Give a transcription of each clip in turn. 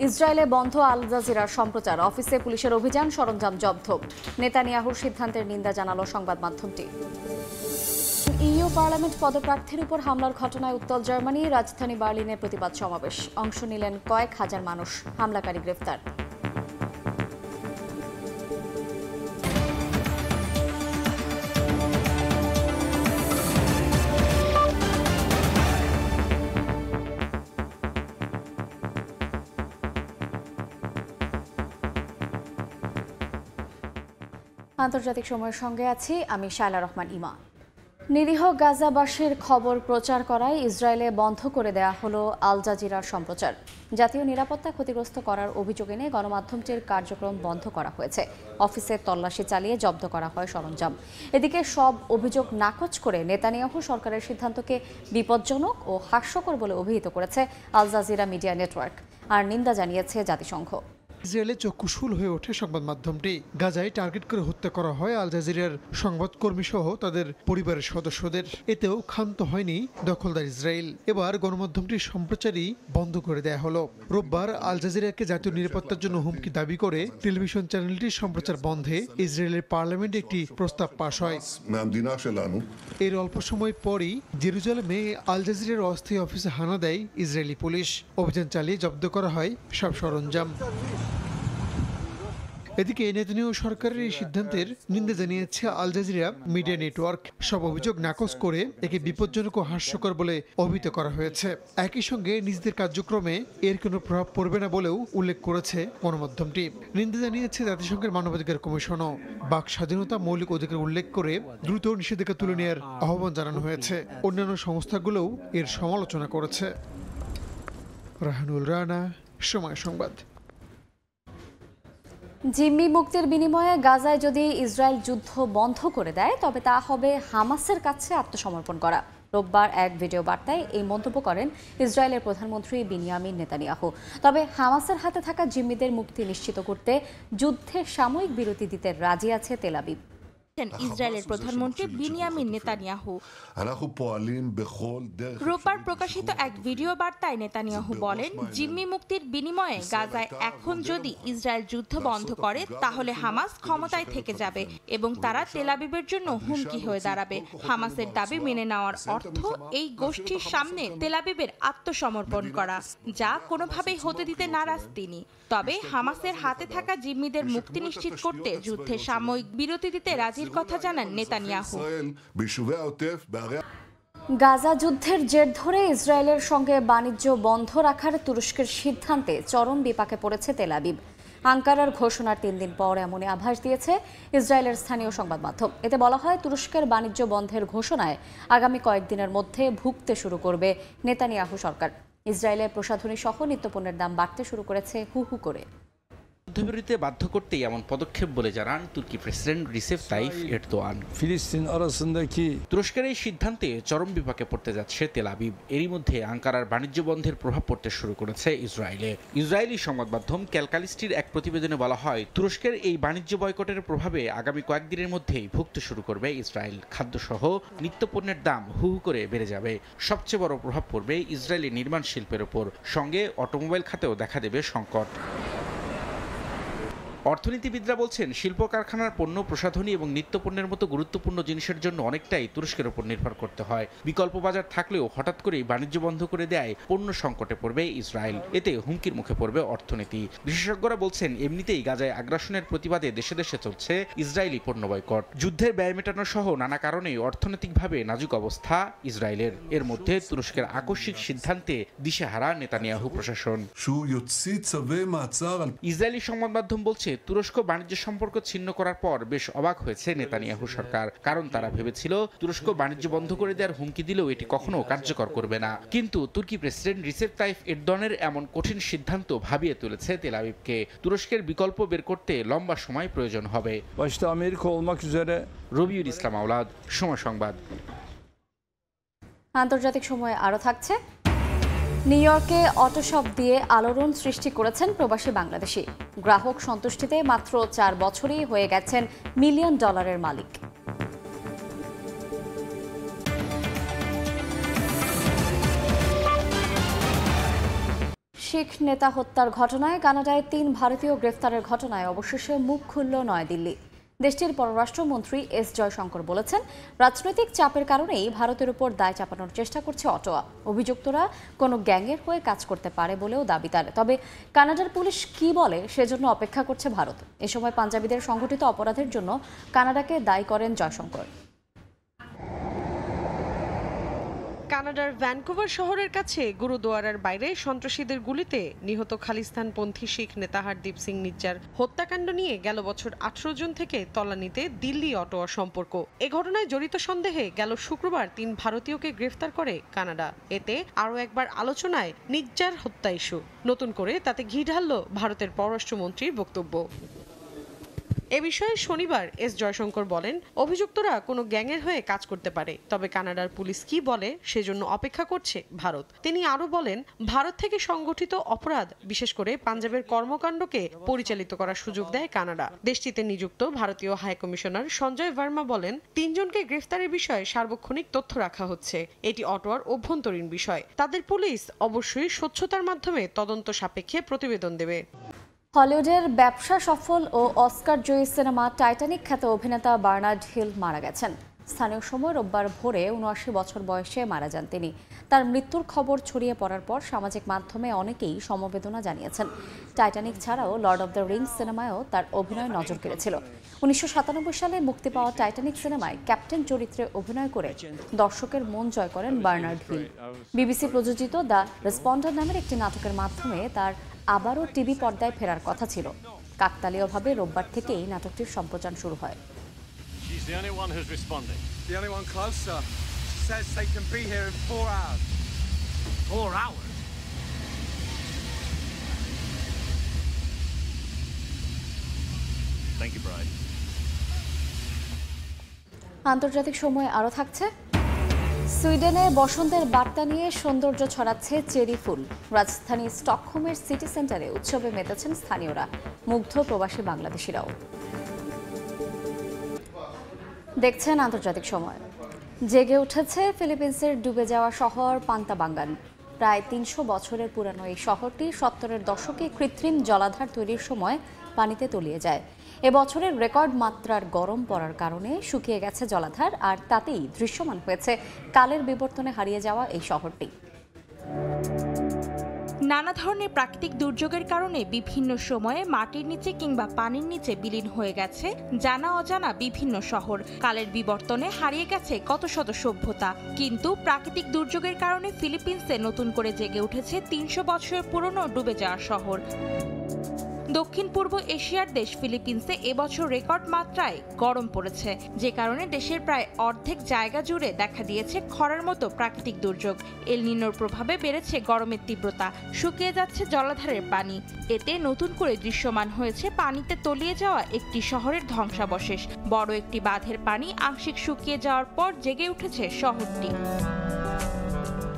ইসরায়েলে বন্ধ আল জাজিরার সম্প্রচার, অফিসে পুলিশের অভিযান, সরঞ্জাম জব্দ। নেতানিয়াহুর সিদ্ধান্তের নিন্দা জানালো সংবাদ মাধ্যমটি। ইইউ পার্লামেন্ট পদপ্রার্থীর উপর হামলার ঘটনায় উত্তর জার্মানি, রাজধানী বার্লিনে প্রতিবাদ সমাবেশ। অংশ নিলেন কয়েক হাজার মানুষ, হামলাকারী গ্রেফতার। আন্তর্জাতিক সময়ের সঙ্গে আছি আমি শায়লা রহমান ইমা। নিরীহ গাজাবাসীর খবর প্রচার করায় ইসরায়েলে বন্ধ করে দেয়া হলো আল জাজিরার সম্প্রচার। জাতীয় নিরাপত্তা ক্ষতিগ্রস্ত করার অভিযোগ এনে গণমাধ্যমটির কার্যক্রম বন্ধ করা হয়েছে। অফিসে তল্লাশি চালিয়ে জব্দ করা হয় সরঞ্জাম। এদিকে সব অভিযোগ নাকচ করে নেতানিয়াহু সরকারের সিদ্ধান্তকে বিপজ্জনক ও হাস্যকর বলে অভিহিত করেছে আল জাজিরা মিডিয়া নেটওয়ার্ক, আর নিন্দা জানিয়েছে জাতিসংঘ। ইসরায়েলে চক্ষুশূল হয়ে ওঠে সংবাদ মাধ্যমটি। গাজায় টার্গেট করে হত্যা করা হয় আল জাজিরার সংবাদকর্মী সহ তাদের পরিবারের সদস্যদের। এতেও ক্ষান্ত হয়নি দখলদার ইসরায়েল। এবার গণমাধ্যমটির সম্প্রচারই বন্ধ করে দেয়া হলো। রোববার আল জাজিরাকে জাতীয় নিরাপত্তার জন্য হুমকি দাবি করে টেলিভিশন চ্যানেলটির সম্প্রচার বন্ধে ইসরায়েলের পার্লামেন্টে একটি প্রস্তাব পাশ হয়। এর অল্প সময় পরই জেরুজালেমে আল জাজিরার অস্থায়ী অফিসে হানা দেয় ইসরায়েলি পুলিশ। অভিযান চালিয়ে জব্দ করা হয় সব সরঞ্জাম। এদিকে নেতানিয়াহু সরকারের এই সিদ্ধান্তের নিন্দা জানিয়েছে আল জাজিরা মিডিয়া নেটওয়ার্ক। সব অভিযোগ নাকচ করে একে বিপজ্জনক ও হাস্যকর বলে অভিহিত করা হয়েছে। একই সঙ্গে নিজেদের কার্যক্রমে এর কোনো প্রভাব পড়বে না বলেও উল্লেখ করেছে গণমাধ্যমটি। নিন্দা জানিয়েছে জাতিসংঘের মানবাধিকার কমিশনও। বাক স্বাধীনতা, মৌলিক অধিকার উল্লেখ করে দ্রুত নিষেধাজ্ঞা তুলে নেওয়ার আহ্বান জানানো হয়েছে। অন্যান্য সংস্থাগুলোও এর সমালোচনা করেছে। রাহানুল রানা, সময় সংবাদ। জিম্মি মুক্তির বিনিময়ে গাজায় যদি ইসরায়েল যুদ্ধ বন্ধ করে দেয় তবে তা হবে হামাসের কাছে আত্মসমর্পণ করা। রোববার এক ভিডিও বার্তায় এই মন্তব্য করেন ইসরায়েলের প্রধানমন্ত্রী বিনিয়ামিন নেতানিয়াহু। তবে হামাসের হাতে থাকা জিম্মিদের মুক্তি নিশ্চিত করতে যুদ্ধে সাময়িক বিরতি দিতে রাজি আছে তেল আবিব। ইসরায়েলের প্রধানমন্ত্রী বিনিয়ামিন নেতানিয়াহু রোববার প্রকাশিত এক ভিডিও বার্তায় নেতানিয়াহু বলেন, জিম্মি মুক্তির বিনিময়ে গাজায় এখন যদি ইসরায়েল যুদ্ধ বন্ধ করে তাহলে হামাস ক্ষমতায় থেকে যাবে এবং তারা তেল আবিবের জন্য হুমকি হয়ে দাঁড়াবে। হামাসের দাবি মেনে নেওয়ার অর্থ এই গোষ্ঠীর সামনে তেল আবিবের আত্মসমর্পণ করা, যা কোনোভাবেই হতে দিতে নারাজ তিনি। তবে হামাসের হাতে থাকা জিম্মিদের মুক্তি নিশ্চিত করতে যুদ্ধে সাময়িক বিরতি দিতে রাজির কথা জানান নেতানিয়াহু। গাজা যুদ্ধের জের ধরে ইসরায়েলের সঙ্গে বাণিজ্য বন্ধ রাখার তুরস্কের সিদ্ধান্তে চরম বিপাকে পড়েছে তেল আবিব। আঙ্কারার ঘোষণার 3 দিন পর এমনই আভাস দিয়েছে ইসরায়েলের স্থানীয় সংবাদ মাধ্যম। এতে বলা হয়, তুরস্কের বাণিজ্য বন্ধের ঘোষণায় আগামী কয়েকদিনের মধ্যে ভুগতে শুরু করবে নেতানিয়াহু সরকার। ইসরায়েলের প্রসাধনী সহ নিত্যপণ্যের দাম বাড়তে শুরু করেছে হু হু করে। যুদ্ধবিরতিতে বাধ্য করতেই এমন পদক্ষেপ বলে জানান তুর্কি প্রেসিডেন্ট রিসেপ তাইপ এরদোয়ান। তুরস্কের এই সিদ্ধান্তে চরম বিপাকে পড়তে যাচ্ছে তেল আবিব। এরই মধ্যে আঙ্কারার বাণিজ্য বন্ধের প্রভাব পড়তে শুরু করেছে ইসরায়েলে। ইসরায়েলি সংবাদ মাধ্যম ক্যালকালিস্টির এক প্রতিবেদনে বলা হয়, তুরস্কের এই বাণিজ্য বয়কটের প্রভাবে আগামী কয়েকদিনের মধ্যেই ভুগতে শুরু করবে ইসরায়েল। খাদ্যসহ নিত্যপণ্যের দাম হু হু করে বেড়ে যাবে। সবচেয়ে বড় প্রভাব পড়বে ইসরায়েলি নির্মাণ শিল্পের ওপর, সঙ্গে অটোমোবাইল খাতেও দেখা দেবে সংকট। অর্থনীতিবিদরা বলছেন, শিল্প কারখানার পণ্য, প্রসাধনী এবং নিত্যপণ্যের মতো গুরুত্বপূর্ণ জিনিসের জন্য অনেকটাই তুরস্কের উপর নির্ভর করতে হয়। বিকল্প বাজার থাকলেও হঠাৎ করেই বাণিজ্য বন্ধ করে দেয় পণ্য সংকটে পড়বে ইসরায়েল। এতে হুমকির মুখে পড়বে অর্থনীতি। বিশেষজ্ঞরা বলছেন, এমনিতেই গাজায় আগ্রাসনের প্রতিবাদে দেশে দেশে চলছে ইসরায়েলি পণ্য বয়কট। যুদ্ধের ব্যয় মেটানো সহ নানা কারণেই অর্থনৈতিকভাবে নাজুক অবস্থা ইসরায়েলের। এর মধ্যে তুরস্কের আকস্মিক সিদ্ধান্তে দিশেহারা নেতানিয়াহু প্রশাসন। ইসরায়েলি সংবাদ মাধ্যম বলছে, তুরস্ক বাণিজ্য সম্পর্ক ছিন্ন করার পর বেশ অবাক হয়েছে নেতানিয়াহু সরকার। কারণ তারা ভেবেছিল তুরস্ক বাণিজ্য বন্ধ করে দেওয়ার হুমকি দিলেও এটি কখনো কার্যকর করবে না। কিন্তু তুর্কি প্রেসিডেন্ট রিসেপ তাইপ এরদোয়ানের এমন কঠিন সিদ্ধান্ত ভাবিয়ে তুলেছে তেল আবিবকে। তুরস্কের বিকল্প বের করতে লম্বা সময় প্রয়োজন হবে। রবিউল ইসলাম আওলাদ, সময় সংবাদ। আন্তর্জাতিক সময়ে আরো থাকছে, নিউ ইয়র্কে অটো শপ দিয়ে আলোড়ন সৃষ্টি করেছেন প্রবাসী বাংলাদেশি। গ্রাহক সন্তুষ্টিতে মাত্র 4 বছরই হয়ে গেছেন $1 মিলিয়ন মালিক। শিখ নেতা হত্যার ঘটনায় কানাডায় 3 ভারতীয় গ্রেফতারের ঘটনায় অবশেষে মুখ খুলল নয়াদিল্লি। দেশটির পররাষ্ট্রমন্ত্রী এস জয়শঙ্কর বলেছেন, রাজনৈতিক চাপের কারণেই ভারতের উপর দায় চাপানোর চেষ্টা করছে অটোয়া। অভিযুক্তরা কোনো গ্যাংয়ের হয়ে কাজ করতে পারে বলেও দাবি তার। তবে কানাডার পুলিশ কি বলে সেজন্য অপেক্ষা করছে ভারত। এ সময় পাঞ্জাবিদের সংগঠিত অপরাধের জন্য কানাডাকে দায়ী করেন জয়শঙ্কর। কানাডার ভ্যানকুভার শহরের কাছে গুরুদুয়ারার বাইরে সন্ত্রাসীদের গুলিতে নিহত খালিস্তানপন্থী শিখ নেতা হরদীপ সিং নিজ্জার হত্যাকাণ্ড নিয়ে গেল বছর 18 জুন থেকে তলানিতে দিল্লি অটোয়া সম্পর্ক। এ ঘটনায় জড়িত সন্দেহে গেল শুক্রবার 3 ভারতীয়কে গ্রেফতার করে কানাডা। এতে আরও একবার আলোচনায় নিজ্জার হত্যা ইস্যু। নতুন করে তাতে ঘি ঢালল ভারতের পররাষ্ট্রমন্ত্রীর বক্তব্য। এ বিষয়ে শনিবার এস জয়শঙ্কর বলেন, অভিযুক্তরা কোনো গ্যাংয়ের হয়ে কাজ করতে পারে, তবে কানাডার পুলিশ কি বলে সেজন্য অপেক্ষা করছে ভারত। তিনি আরও বলেন, ভারত থেকে সংগঠিত অপরাধ বিশেষ করে পাঞ্জাবের কর্মকাণ্ডকে পরিচালিত করার সুযোগ দেয় কানাডা। দেশটিতে নিযুক্ত ভারতীয় হাইকমিশনার সঞ্জয় ভার্মা বলেন, 3 জনকে গ্রেফতারের বিষয়ে সার্বক্ষণিক তথ্য রাখা হচ্ছে। এটি অটোয়ার অভ্যন্তরীণ বিষয়। তাদের পুলিশ অবশ্যই স্বচ্ছতার মাধ্যমে তদন্ত সাপেক্ষে প্রতিবেদন দেবে। হলিউডের ব্যবসা সফল ও অস্কার জয়ী সিনেমা টাইটানিক খ্যাত অভিনেতা বার্নার্ড হিল মারা গেছেন। স্থানীয় সময় রোববার ভোরে 79 বছর বয়সে মারা যান তিনি। তার মৃত্যুর খবর ছড়িয়ে পড়ার পর সামাজিক মাধ্যমে অনেকেই সমবেদনা জানিয়েছেন। টাইটানিক ছাড়াও লর্ড অব দ্য রিংস সিনেমায়ও তার অভিনয় নজর কেড়েছিল। 1997 সালে মুক্তি পাওয়া টাইটানিক সিনেমায় ক্যাপ্টেন চরিত্রে অভিনয় করে দর্শকের মন জয় করেন বার্নার্ড হিল। বিবিসি প্রযোজিত দ্য রেসপন্ডার নামের একটি নাটকের মাধ্যমে তার আবারও টিভি পর্দায় ফেরার কথা ছিল। কাকতালীয়ভাবে রোববার থেকেই নাটকটির সম্প্রচার শুরু হয়। She's the only one who's responding. The only one close, sir. She says they can be here in 4 hours. 4 hours? Thank you, Bride. আন্তর্জাতিক সময় আরও থাকছে। সুইডেনে বসন্তের বার্তা নিয়ে সৌন্দর্য ছড়াচ্ছে চেরি ফুল। রাজধানী স্টকহোমের সিটি সেন্টারে উৎসবে মেতেছেন স্থানীয়রা, মুগ্ধ প্রবাসী বাংলাদেশিরাও। দেখছেন আন্তর্জাতিক সময়। জেগে উঠেছে ফিলিপিন্সের ডুবে যাওয়া শহর পান্তাবাঙ্গান। প্রায় 300 বছরের পুরানো এই শহরটি 70-এর দশকে কৃত্রিম জলাধার তৈরির সময় পানিতে তলিয়ে যায়। এবছরের রেকর্ড মাত্রার গরম পড়ার কারণে শুকিয়ে গেছে জলাধার, আর তাতেই দৃশ্যমান হয়েছে কালের বিবর্তনে হারিয়ে যাওয়া এই শহরটি। নানা ধরনের প্রাকৃতিক দুর্যোগের কারণে বিভিন্ন সময়ে মাটির নিচে কিংবা পানির নিচে বিলীন হয়ে গেছে জানা অজানা বিভিন্ন শহর। কালের বিবর্তনে হারিয়ে গেছে কত শত সভ্যতা। কিন্তু প্রাকৃতিক দুর্যোগের কারণে ফিলিপিন্সে নতুন করে জেগে উঠেছে 300 বছরের পুরনো ডুবে যাওয়া শহর। দক্ষিণ পূর্ব এশিয়ার দেশ ফিলিপিন্সে এবছর রেকর্ড মাত্রায় গরম পড়েছে, যে কারণে দেশের প্রায় অর্ধেক জায়গা জুড়ে দেখা দিয়েছে খরার মতো প্রাকৃতিক দুর্যোগ। এল নিনোর প্রভাবে বেড়েছে গরমের তীব্রতা, শুকিয়ে যাচ্ছে জলাধারের পানি। এতে নতুন করে দৃশ্যমান হয়েছে পানিতে তলিয়ে যাওয়া একটি শহরের ধ্বংসাবশেষ। বড় একটি বাঁধের পানি আংশিক শুকিয়ে যাওয়ার পর জেগে উঠেছে শহরটি।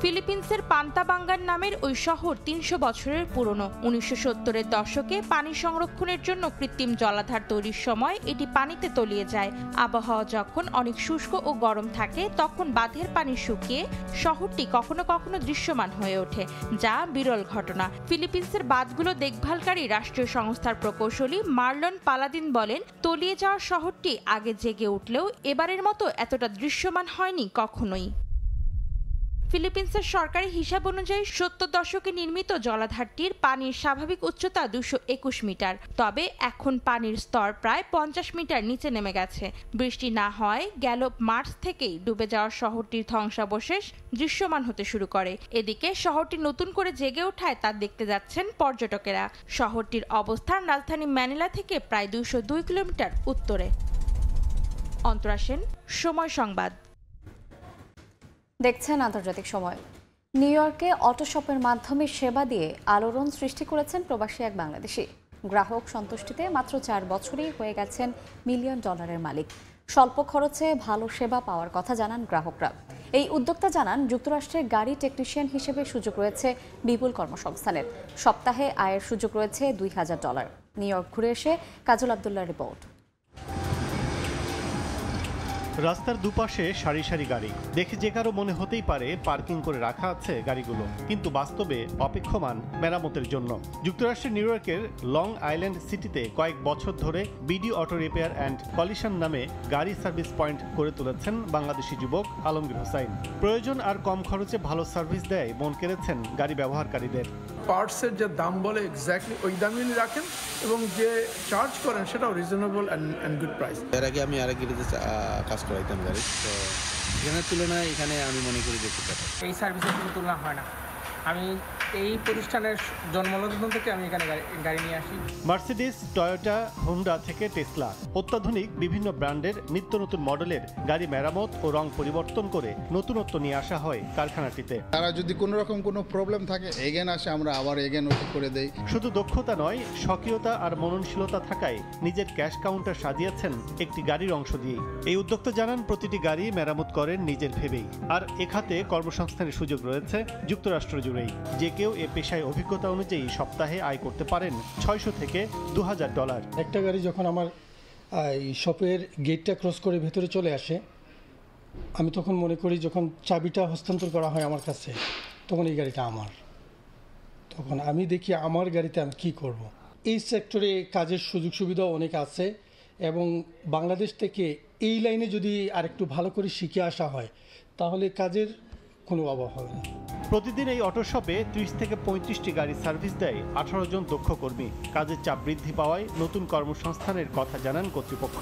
ফিলিপিন্সের পান্তাবাঙ্গান নামের ওই শহর 300 বছরের পুরনো। 1970-এর দশকে পানি সংরক্ষণের জন্য কৃত্রিম জলাধার তৈরির সময় এটি পানিতে তলিয়ে যায়। আবহাওয়া যখন অনেক শুষ্ক ও গরম থাকে তখন বাঁধের পানি শুকিয়ে শহরটি কখনো কখনো দৃশ্যমান হয়ে ওঠে, যা বিরল ঘটনা। ফিলিপিন্সের বাঁধগুলো দেখভালকারী রাষ্ট্রীয় সংস্থার প্রকৌশলী মার্লন পালাদিন বলেন, তলিয়ে যাওয়া শহরটি আগে জেগে উঠলেও এবারের মতো এতটা দৃশ্যমান হয়নি কখনোই। ফিলিপিন্সের সরকারি হিসাব অনুযায়ী 70 দশকে নির্মিত জলাধারটির পানির স্বাভাবিক উচ্চতা 221 মিটার। তবে এখন পানির স্তর প্রায় 50 মিটার নিচে নেমে গেছে। বৃষ্টি না হয় গেল মার্চ থেকেই ডুবে যাওয়া শহরটির ধ্বংসাবশেষ দৃশ্যমান হতে শুরু করে। এদিকে শহরটি নতুন করে জেগে ওঠায় তা দেখতে যাচ্ছেন পর্যটকেরা। শহরটির অবস্থান রাজধানী ম্যানিলা থেকে প্রায় 202 কিলোমিটার উত্তরে। অন্তরা সেন, সময় সংবাদ। দেখছেন আন্তর্জাতিক সময়। নিউ ইয়র্কে অটো শপের মাধ্যমে সেবা দিয়ে আলোড়ন সৃষ্টি করেছেন প্রবাসী এক বাংলাদেশি। গ্রাহক সন্তুষ্টিতে মাত্র 4 বছরেই হয়ে গেছেন $1 মিলিয়ন মালিক। স্বল্প খরচে ভালো সেবা পাওয়ার কথা জানান গ্রাহকরা। এই উদ্যোক্তা জানান, যুক্তরাষ্ট্রে গাড়ি টেকনিশিয়ান হিসেবে সুযোগ রয়েছে বিপুল কর্মসংস্থানের। সপ্তাহে আয়ের সুযোগ রয়েছে $2000। নিউ ইয়র্ক ঘুরে এসে কাজল আব্দুল্লাহর রিপোর্ট। রাস্তার দুপাশে সারি সারি গাড়ি দেখে যে কারো মনে হতেই পারে পার্কিং করে রাখা আছে গাড়িগুলো, কিন্তু বাস্তবে অপেক্ষমান মেরামতের জন্য। যুক্তরাষ্ট্রের নিউ ইয়র্কের লং আইল্যান্ড সিটিতে কয়েক বছর ধরে BD auto repair and collision নামে গাড়ি সার্ভিস পয়েন্ট করে তুলেছেন বাংলাদেশি যুবক আলমগীর হোসাইন। প্রয়োজন আর কম খরচে ভালো সার্ভিস দেয় মন কেড়েছেন গাড়ি ব্যবহারকারীদের। পার্টসের যে দাম বলে এক্স্যাক্টলি ওই দামই রাখেন এবং যে চার্জ করেন সেটাও রিজনেবল অ্যান্ড গুড প্রাইস। এর আগে আমি আরেক গিরিতে কাজ করাইতাম গাড়ি, তো এখানের তুলনায় এখানে আমি মনে করি যে এই সার্ভিসের কোনো তুলনা হয় না। আমি এই প্রতিষ্ঠানের জন্মলগ্ন থেকে আমি এখানে গাড়ি নিয়ে আসি। মার্সিডিজ, টয়োটা, হোন্ডা থেকে টেসলা অত্যাধুনিক বিভিন্ন ব্র্যান্ডের নিত্য নতুন মডেলের গাড়ি মেরামত ও রং পরিবর্তন করে নতুনত্ব নিয়ে আসা হয় কারখানাটিতে। তারা যদি কোনো রকম কোনো প্রবলেম থাকে এগেন আসে, আমরা আবার এগেন ওকে করে দেই। শুধু দক্ষতা নয়, স্বকীয়তা আর মননশীলতা থাকায় নিজের ক্যাশ কাউন্টার সাজিয়েছেন একটি গাড়ির অংশ দিয়েই। এই উদ্যোক্তা জানান প্রতিটি গাড়ি মেরামত করেন নিজের ভেবেই। আর এ খাতে কর্মসংস্থানের সুযোগ রয়েছে যুক্তরাষ্ট্র জুড়েই। যে কেউ এ পেশায় অভিজ্ঞতা অনুযায়ী সপ্তাহে আয় করতে পারেন $600 থেকে $2000। একটা গাড়ি যখন আমার শপের গেটটা ক্রস করে ভেতরে চলে আসে, আমি তখন মনে করি যখন চাবিটা হস্তান্তর করা হয় আমার কাছে, তখন এই গাড়িটা আমার। তখন আমি দেখি আমার গাড়িতে আমি কী করব। এই সেক্টরে কাজের সুযোগ সুবিধাও অনেক আছে এবং বাংলাদেশ থেকে এই লাইনে যদি আরেকটু ভালো করে শিখে আসা হয় তাহলে কাজের কোনো অভাব হবে না। প্রতিদিন এই অটো শপে 30 থেকে 35টি গাড়ি সার্ভিস দেয় 18 জন দক্ষ কর্মী। কাজের চাপ বৃদ্ধি পাওয়ায় নতুন কর্মসংস্থানের কথা জানান কর্তৃপক্ষ।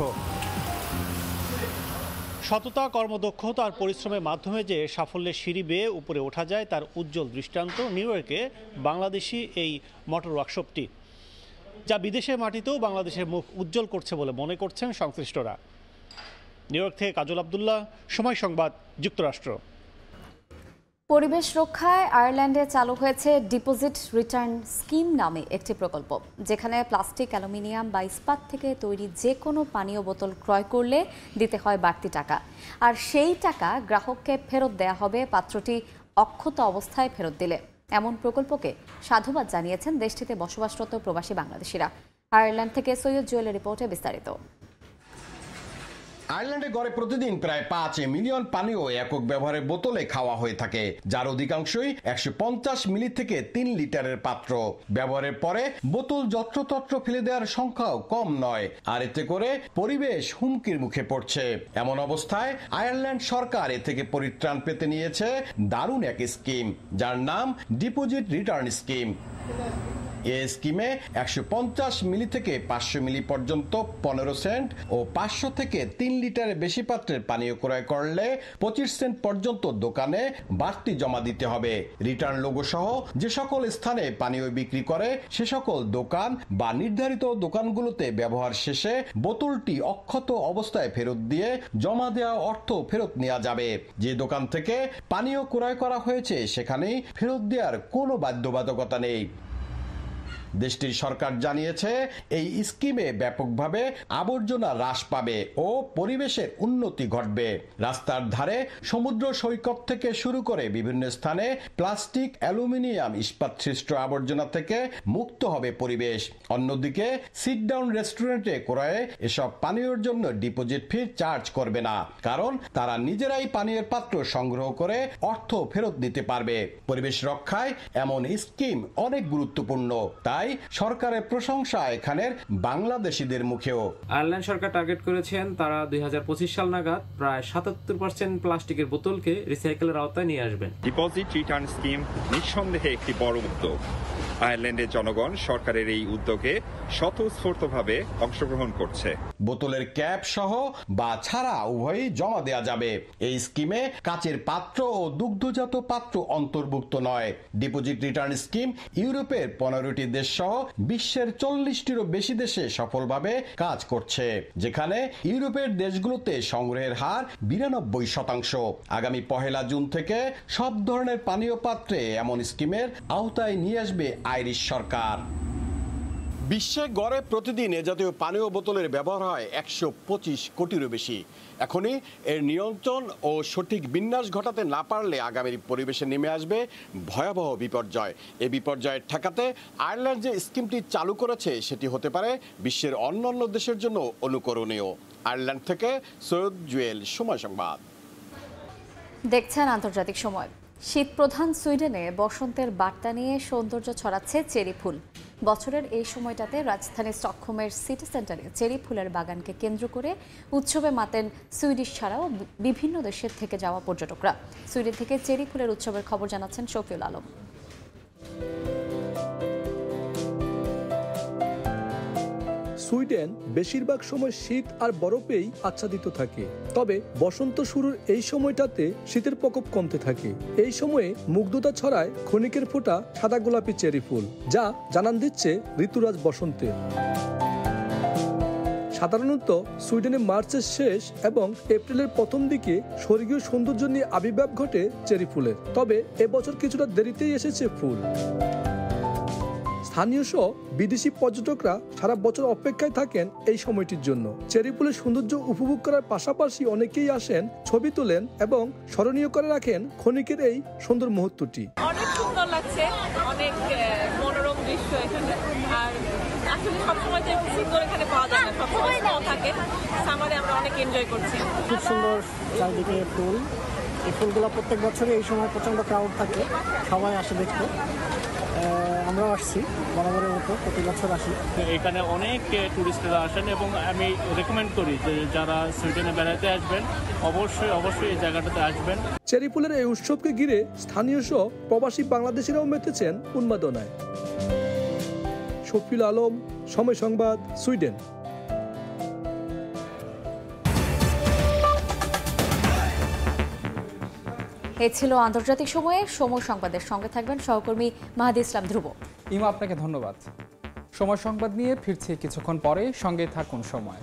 সততা, কর্মদক্ষতা আর পরিশ্রমের মাধ্যমে যে সাফল্যের সিঁড়ি বেয়ে উপরে ওঠা যায় তার উজ্জ্বল দৃষ্টান্ত নিউ ইয়র্কে বাংলাদেশি এই মোটর ওয়ার্কশপটি, যা বিদেশের মাটিতেও বাংলাদেশের মুখ উজ্জ্বল করছে বলে মনে করছেন সংশ্লিষ্টরা। নিউ ইয়র্ক থেকে কাজল আব্দুল্লাহ, সময় সংবাদ, যুক্তরাষ্ট্র। পরিবেশ রক্ষায় আয়ারল্যান্ডে চালু হয়েছে ডিপোজিট রিটার্ন স্কিম নামে একটি প্রকল্প, যেখানে প্লাস্টিক, অ্যালুমিনিয়াম বা ইস্পাত থেকে তৈরি যে কোনো পানীয় বোতল ক্রয় করলে দিতে হয় বাড়তি টাকা, আর সেই টাকা গ্রাহককে ফেরত দেয়া হবে পাত্রটি অক্ষত অবস্থায় ফেরত দিলে। এমন প্রকল্পকে সাধুবাদ জানিয়েছেন দেশটিতে বসবাসরত প্রবাসী বাংলাদেশিরা। আয়ারল্যান্ড থেকে সৈয়দ জুয়েলের রিপোর্টে বিস্তারিত। আয়ারল্যান্ডে গড়ে প্রতিদিন প্রায় 5 মিলিয়ন পানীয় একক ব্যবহারের বোতলে খাওয়া হয়ে থাকে, যার অধিকাংশই 150 মিলি থেকে 3 লিটারের পাত্র। ব্যবহারের পরে বোতল যত্রতত্র ফেলে দেওয়ার সংখ্যাও কম নয়, আর এতে করে পরিবেশ হুমকির মুখে পড়ছে। এমন অবস্থায় আয়ারল্যান্ড সরকার এ থেকে পরিত্রাণ পেতে নিয়েছে দারুণ এক স্কিম, যার নাম ডিপোজিট রিটার্ন স্কিম। এই স্কিমে 150 মিলি থেকে 500 মিলি পর্যন্ত 15 সেন্ট ও 500 থেকে 3 লিটারের বেশি পাত্রের পানীয় ক্রয় করলে 25 সেন্ট পর্যন্ত দোকানে বাড়তি জমা দিতে হবে। রিটার্ন লোগো সহ যে সকল স্থানে পানীয় বিক্রি করে সে সকল দোকান বা নির্ধারিত দোকানগুলোতে ব্যবহার শেষে বোতলটি অক্ষত অবস্থায় ফেরত দিয়ে জমা দেওয়া অর্থ ফেরত নেওয়া যাবে। যে দোকান থেকে পানীয় ক্রয় করা হয়েছে সেখানেই ফেরত দেওয়ার কোনো বাধ্যবাধকতা নেই। দেশটির সরকার জানিয়েছে এই স্কিমে ব্যাপকভাবে আবর্জনা হ্রাস পাবে ও পরিবেশের উন্নতি ঘটবে। রাস্তার ধারে, সমুদ্র সৈকত থেকে শুরু করে বিভিন্ন স্থানে প্লাস্টিক, অ্যালুমিনিয়াম, ইস্পাত সৃষ্ট আবর্জনা থেকে মুক্ত হবে পরিবেশ। অন্যদিকে সিট ডাউন রেস্টুরেন্টে ক্রয়ে এসব পানীয়র জন্য ডিপোজিট ফি চার্জ করবে না, কারণ তারা নিজেরাই পানীয়ের পাত্র সংগ্রহ করে অর্থ ফেরত দিতে পারবে। পরিবেশ রক্ষায় এমন স্কিম অনেক গুরুত্বপূর্ণ, তাই সরকারের প্রশংসা এখানের বাংলাদেশিদের মুখেও। আয়ারল্যান্ড সরকার টার্গেট করেছেন তারা 2025 সাল নাগাদ প্রায় 77% প্লাস্টিকের বোতলকে রিসাইকেলের আওতায় নিয়ে আসবেন। ডিপোজিট রিটার্ন স্কিম নিঃসন্দেহে একটি বড় উদ্যোগ। আয়ারল্যান্ডের জনগণ সরকারের এই উদ্যোগে স্বতঃস্ফূর্তভাবে অংশগ্রহণ করছে। বোতলের ক্যাপ সহ বা ছাড়া উভয়ই জমা দেওয়া যাবে। এই স্কিমে কাচের পাত্র ও দুগ্ধজাত পাত্র অন্তর্ভুক্ত নয়। ডিপোজিট রিটার্ন স্কিম ইউরোপের 15টি দেশ সহ বিশ্বের 40টিরও বেশি দেশে সফলভাবে কাজ করছে, যেখানে ইউরোপের দেশগুলোতে সংগ্রহের হার 92%। আগামী 1 জুন থেকে সব ধরনের পানীয় পাত্রে এমন স্কিমের আওতায় নিয়ে আসবে আইরিশ সরকার। বিশ্বে গড়ে প্রতিদিন এ জাতীয় পানীয় বোতলের ব্যবহার হয় 125 কোটিরও বেশি। এখনই এর নিয়ন্ত্রণ ও সঠিক বিন্যাস ঘটাতে না পারলে আগামীর পরিবেশে নেমে আসবে ভয়াবহ বিপর্যয়। এই বিপর্যয় ঠেকাতে আয়ারল্যান্ড যে স্কিমটি চালু করেছে সেটি হতে পারে বিশ্বের অন্যান্য দেশের জন্য অনুকরণীয়। আয়ারল্যান্ড থেকে সৈয়দ জুয়েল, সময় সংবাদ। দেখছেন আন্তর্জাতিক সময়। শীত প্রধান সুইডেনে বসন্তের বার্তা নিয়ে সৌন্দর্য ছড়াচ্ছে চেরি ফুল। বছরের এই সময়টাতে রাজধানী স্টকহোমের সিটি সেন্টারে চেরি ফুলের বাগানকে কেন্দ্র করে উৎসবে মাতেন সুইডিশ ছাড়াও বিভিন্ন দেশের থেকে যাওয়া পর্যটকরা। সুইডেন থেকে চেরি ফুলের উৎসবের খবর জানাচ্ছেন শফিউল আলম। সুইডেন বেশিরভাগ সময় শীত আর বরফেই আচ্ছাদিত থাকে, তবে বসন্ত শুরুর এই সময়টাতে শীতের প্রকোপ কমতে থাকে। এই সময়ে মুগ্ধতা ছড়ায় ক্ষণিকের ফোঁটা সাদা গোলাপি চেরি ফুল, যা জানান দিচ্ছে ঋতুরাজ বসন্তের। সাধারণত সুইডেনে মার্চের শেষ এবং এপ্রিলের প্রথম দিকে স্বর্গীয় সৌন্দর্য নিয়ে আবির্ভাব ঘটে চেরি ফুলের, তবে এবছর কিছুটা দেরিতেই এসেছে ফুল। স্থানীয় সহ বিদেশি পর্যটকরা সারা বছর অপেক্ষায় থাকেন এই সময়টির জন্য। চেরি ফুলের সৌন্দর্য উপভোগ করার পাশাপাশি অনেকেই আসেন, ছবি তোলেন এবং স্মরণীয় করে রাখেন ক্ষণিকের এই সুন্দর মুহূর্তটি। অনেক সুন্দর লাগছে, অনেক মনোরম দৃশ্য এখানে। আর আসলে সবসময় তো সুন্দর এখানে পাওয়া যায় না, সবসময় স্নো থাকে। সামারে আমরা অনেক এনজয় করছি। খুব সুন্দর চারিদিকে ফুল। এই ফুলগুলো প্রত্যেক বছরই এই সময় প্রচণ্ড ক্রাউড থাকে, সবাই আসে দেখতে। আমরাও আসছি, বরাবরের মতো প্রতি বছর আসি। এখানে অনেক টুরিস্টরা আসেন এবং আমি রেকমেন্ড করি যে যারা সুইডেনে বেড়াতে আসবেন অবশ্যই এই জায়গাটাতে আসবেন। চেরি ফুলের এই উৎসবকে ঘিরে স্থানীয় সহ প্রবাসী বাংলাদেশিরাও মেতেছেন উন্মাদনায়। শফিউল আলম, সময় সংবাদ, সুইডেন। এই ছিল আন্তর্জাতিক সময়ে। সময় সংবাদের সঙ্গে থাকবেন সহকর্মী মাহাদি ইসলাম ধ্রুব। ইমা, আপনাকে ধন্যবাদ। সময় সংবাদ নিয়ে ফিরছি কিছুক্ষণ পরে, সঙ্গে থাকুন সময়।